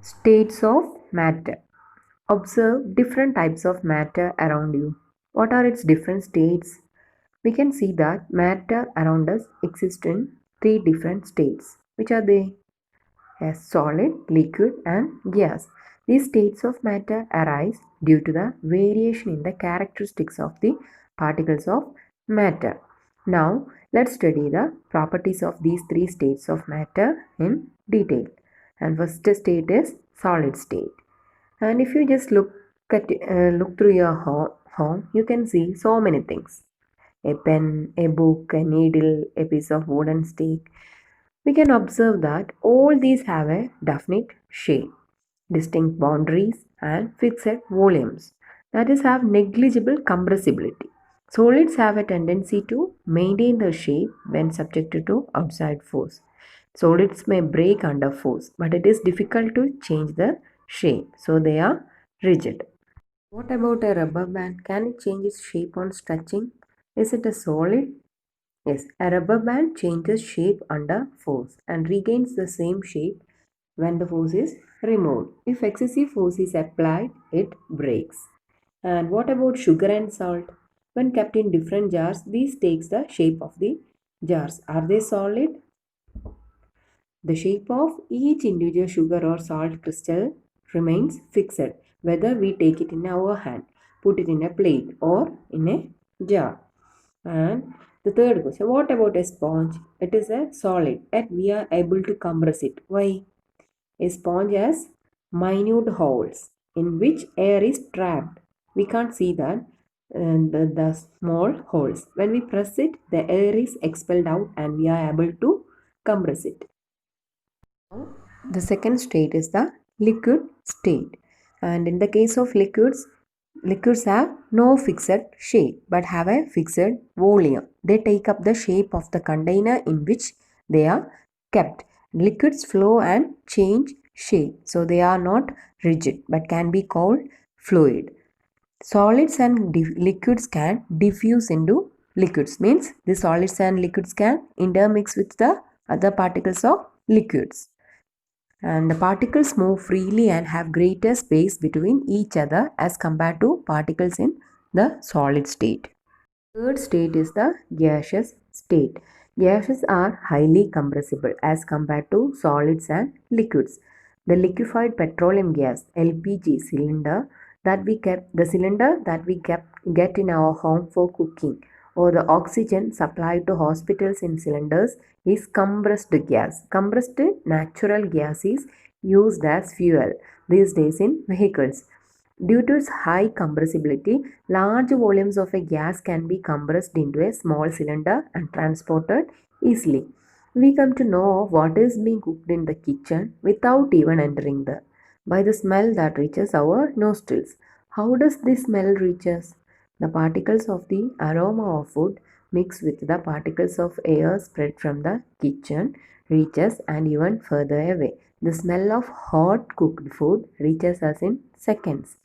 States of matter. Observe different types of matter around you. What are its different states? We can see that matter around us exists in three different states. Which are they? As solid, liquid, and gas. These states of matter arise due to the variation in the characteristics of the particles of matter. Now, let's study the properties of these three states of matter in detail. And first state is solid state. And if you just look through your home, you can see so many things: a pen, a book, a needle, a piece of wooden stick. We can observe that all these have a definite shape, distinct boundaries, and fixed volumes, that is, have negligible compressibility. Solids have a tendency to maintain their shape when subjected to outside force. Solids may break under force, but it is difficult to change the shape, so they are rigid. What about a rubber band? Can it change its shape on stretching? Is it a solid? Yes, a rubber band changes shape under force and regains the same shape when the force is removed. If excessive force is applied, it breaks. And what about sugar and salt? When kept in different jars, these takes the shape of the jars. Are they solid? The shape of each individual sugar or salt crystal remains fixed, whether we take it in our hand, put it in a plate, or in a jar. And the third question: what about a sponge? It is a solid, yet we are able to compress it. Why? A sponge has minute holes in which air is trapped. We can't see that. The small holes. When we press it, the air is expelled out and we are able to compress it. The second state is the liquid state. And in the case of liquids, liquids have no fixed shape but have a fixed volume. They take up the shape of the container in which they are kept. Liquids flow and change shape, so they are not rigid but can be called fluid. Solids and liquids can diffuse into liquids, means the solids and liquids can intermix with the other particles of liquids, and the particles move freely and have greater space between each other as compared to particles in the solid state. Third state is the gaseous state. Gases are highly compressible as compared to solids and liquids. The liquefied petroleum gas (LPG) cylinder the cylinder that we get in our home for cooking, or the oxygen supplied to hospitals in cylinders, is compressed gas. Compressed natural gas is used as fuel these days in vehicles. Due to its high compressibility, large volumes of a gas can be compressed into a small cylinder and transported easily. We come to know what is being cooked in the kitchen without even entering there, by the smell that reaches our nostrils. How does this smell reach us? The particles of the aroma of food mix with the particles of air spread from the kitchen reaches and even further away. The smell of hot cooked food reaches us in seconds.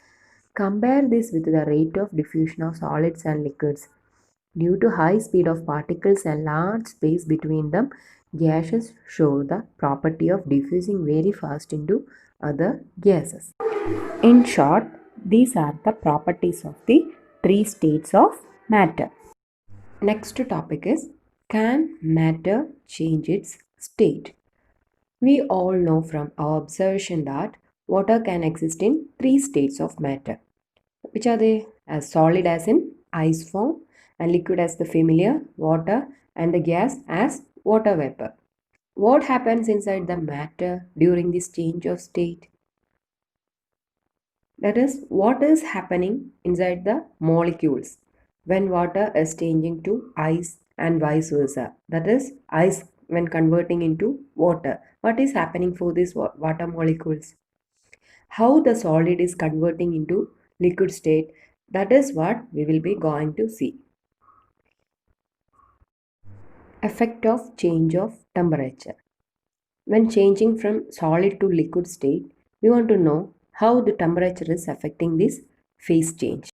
Compare this with the rate of diffusion of solids and liquids. Due to high speed of particles and large space between them, gases show the property of diffusing very fast into other gases. In short, these are the properties of the three states of matter. Next topic is, can matter change its state? We all know from our observation that water can exist in three states of matter. Which are they? As solid as in ice form, and liquid as the familiar water, and the gas as water vapor. What happens inside the matter during this change of state? That is, what is happening inside the molecules when water is changing to ice and vice versa. That is, ice when converting into water. What is happening for these water molecules? How the solid is converting into liquid state, that is what we will be going to see. Effect of change of temperature. When changing from solid to liquid state, we want to know how the temperature is affecting this phase change.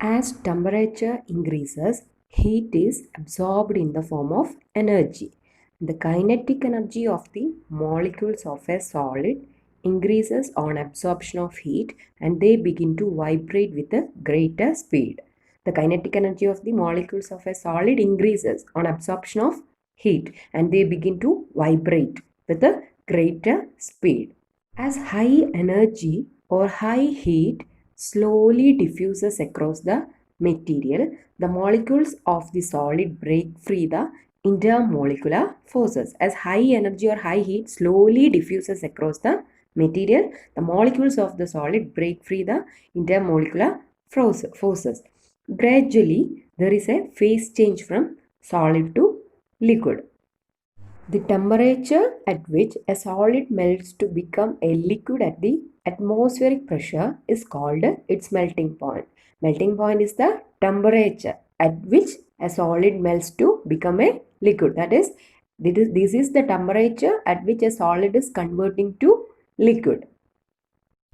As temperature increases, heat is absorbed in the form of energy. The kinetic energy of the molecules of a solid increases on absorption of heat and they begin to vibrate with a greater speed. The kinetic energy of the molecules of a solid increases on absorption of heat and they begin to vibrate with a greater speed. As high energy or high heat slowly diffuses across the material, the molecules of the solid break free the intermolecular forces. As high energy or high heat slowly diffuses across the material, the molecules of the solid break free the intermolecular forces. Gradually, there is a phase change from solid to liquid. The temperature at which a solid melts to become a liquid at the atmospheric pressure is called its melting point. Melting point is the temperature at which a solid melts to become a liquid. That is, this is the temperature at which a solid is converting to liquid.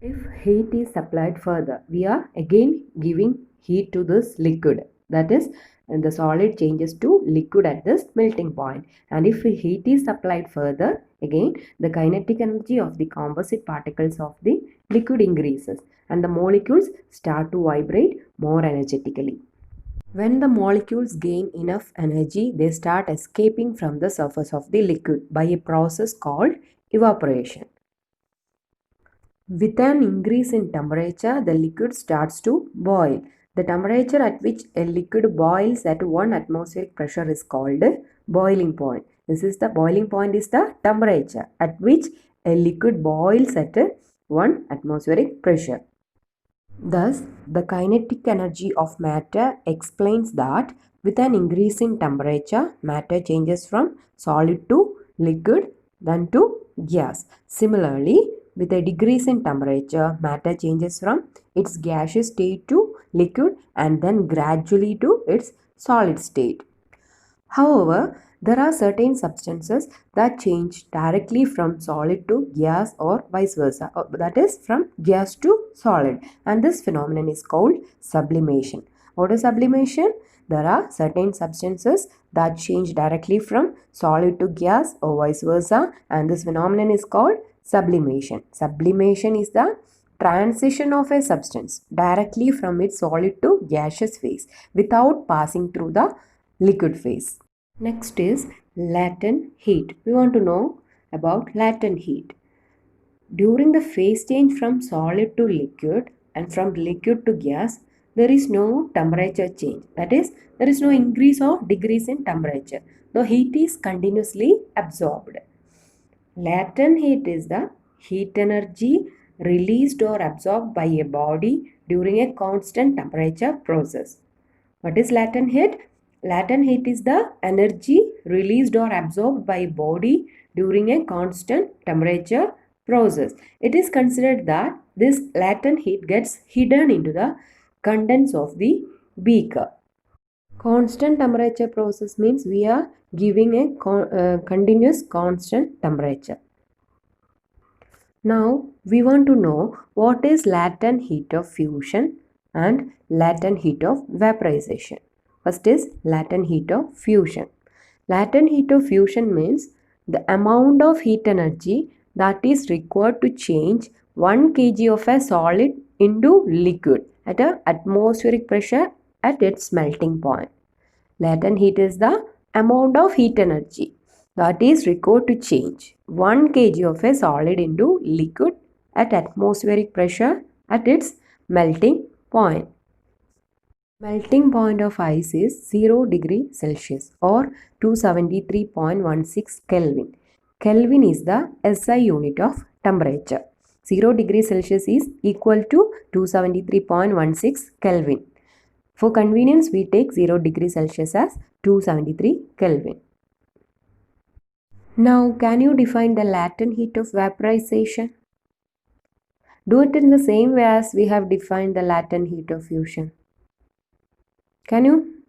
If heat is applied further, we are again giving heat to this liquid. That is, the solid changes to liquid at this melting point. And if heat is applied further, again the kinetic energy of the composite particles of the liquid increases and the molecules start to vibrate more energetically. When the molecules gain enough energy, they start escaping from the surface of the liquid by a process called evaporation. With an increase in temperature, the liquid starts to boil. The temperature at which a liquid boils at 1 atmospheric pressure is called boiling point. This is the boiling point is the temperature at which a liquid boils at 1 atmospheric pressure. Thus, the kinetic energy of matter explains that with an increase in temperature, matter changes from solid to liquid, then to gas. Similarly, with a decrease in temperature, matter changes from its gaseous state to liquid and then gradually to its solid state. However, there are certain substances that change directly from solid to gas or vice versa, that is from gas to solid, and this phenomenon is called sublimation. What is sublimation? There are certain substances that change directly from solid to gas or vice versa, and this phenomenon is called sublimation. Sublimation is the transition of a substance directly from its solid to gaseous phase without passing through the liquid phase. Next is latent heat. We want to know about latent heat. During the phase change from solid to liquid and from liquid to gas, there is no temperature change. That is, there is no increase or decrease in temperature. The heat is continuously absorbed. Latent heat is the heat energy released or absorbed by a body during a constant temperature process. What is latent heat? Latent heat is the energy released or absorbed by a body during a constant temperature process. It is considered that this latent heat gets hidden into the contents of the beaker. Constant temperature process means we are giving a continuous constant temperature. Now we want to know what is latent heat of fusion and latent heat of vaporization. First is latent heat of fusion. Latent heat of fusion means the amount of heat energy that is required to change 1 kg of a solid into liquid at an atmospheric pressure at its melting point. Latent heat is the amount of heat energy that is required to change 1 kg of a solid into liquid at atmospheric pressure at its melting point. Melting point of ice is 0 degree Celsius or 273.16 Kelvin. Kelvin is the SI unit of temperature. 0 degree Celsius is equal to 273.16 Kelvin. For convenience, we take 0 degree Celsius as 273 Kelvin. Now, can you define the latent heat of vaporization? Do it in the same way as we have defined the latent heat of fusion. Can you?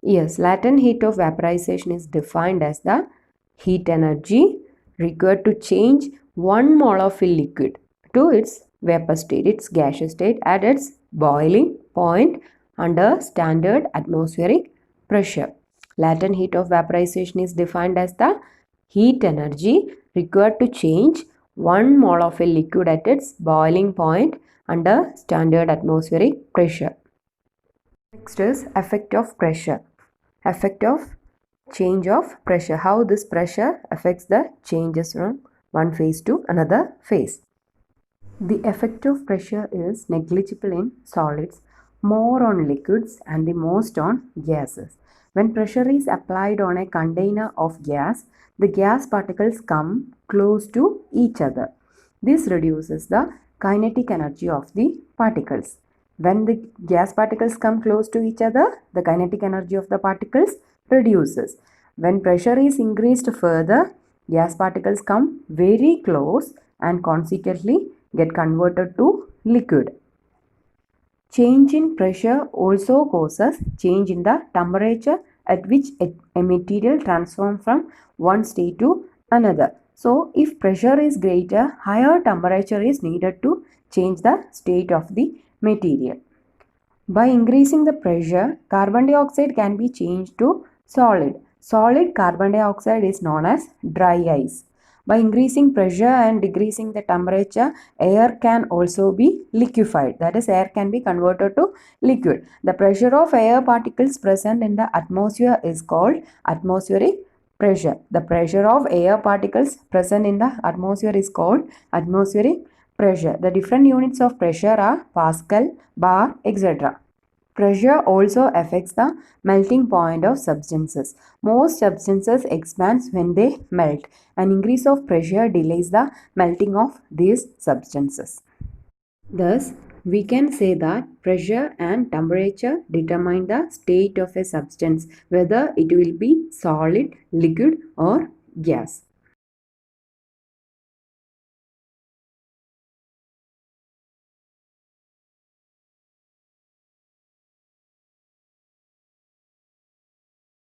Yes, latent heat of vaporization is defined as the heat energy required to change 1 mole of a liquid to its vapor state, its gaseous state at its boiling point under standard atmospheric pressure. Latent heat of vaporization is defined as the heat energy required to change 1 mole of a liquid at its boiling point under standard atmospheric pressure. Next is effect of pressure. Effect of change of pressure. How this pressure affects the changes from one phase to another phase. The effect of pressure is negligible in solids, more on liquids and the most on gases. When pressure is applied on a container of gas, the gas particles come close to each other. This reduces the kinetic energy of the particles. When the gas particles come close to each other, the kinetic energy of the particles reduces. When pressure is increased further, gas particles come very close and consequently get converted to liquid. Change in pressure also causes change in the temperature at which a material transforms from one state to another. So, if pressure is greater, higher temperature is needed to change the state of the material. By increasing the pressure, carbon dioxide can be changed to solid. Solid carbon dioxide is known as dry ice. By increasing pressure and decreasing the temperature, air can also be liquefied. That is, air can be converted to liquid. The pressure of air particles present in the atmosphere is called atmospheric pressure. The pressure of air particles present in the atmosphere is called atmospheric pressure. The different units of pressure are Pascal, bar, etc. Pressure also affects the melting point of substances. Most substances expand when they melt. An increase of pressure delays the melting of these substances. Thus, we can say that pressure and temperature determine the state of a substance, whether it will be solid, liquid, or gas.